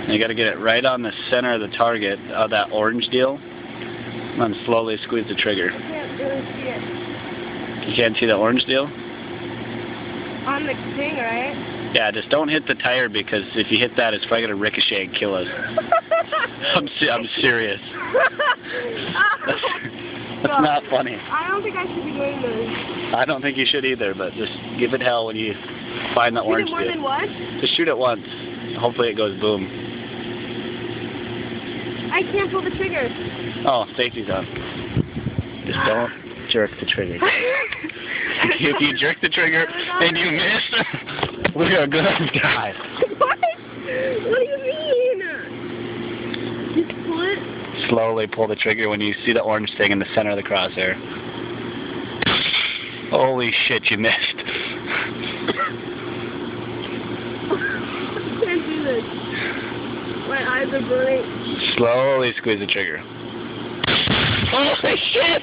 You got to get it right on the center of the target of that orange deal, and then slowly squeeze the trigger. I can't really see it. You can't see the orange deal? On the thing, right? Yeah, just don't hit the tire, because if you hit that, it's probably going to ricochet and kill us. I'm serious. That's not funny. I don't think I should be doing this. I don't think you should either, but just give it hell when you find the orange deal. Shoot it more than once? Just shoot it once. Hopefully it goes boom. I can't pull the trigger. Oh, safety's on. Just don't jerk the trigger. If you jerk the trigger and you miss, we're a good guy. What? What do you mean? Just pull it? Slowly pull the trigger when you see the orange thing in the center of the crosshair. Holy shit, you missed. I can't do this. My eyes are burning. Slowly squeeze the trigger. Holy shit!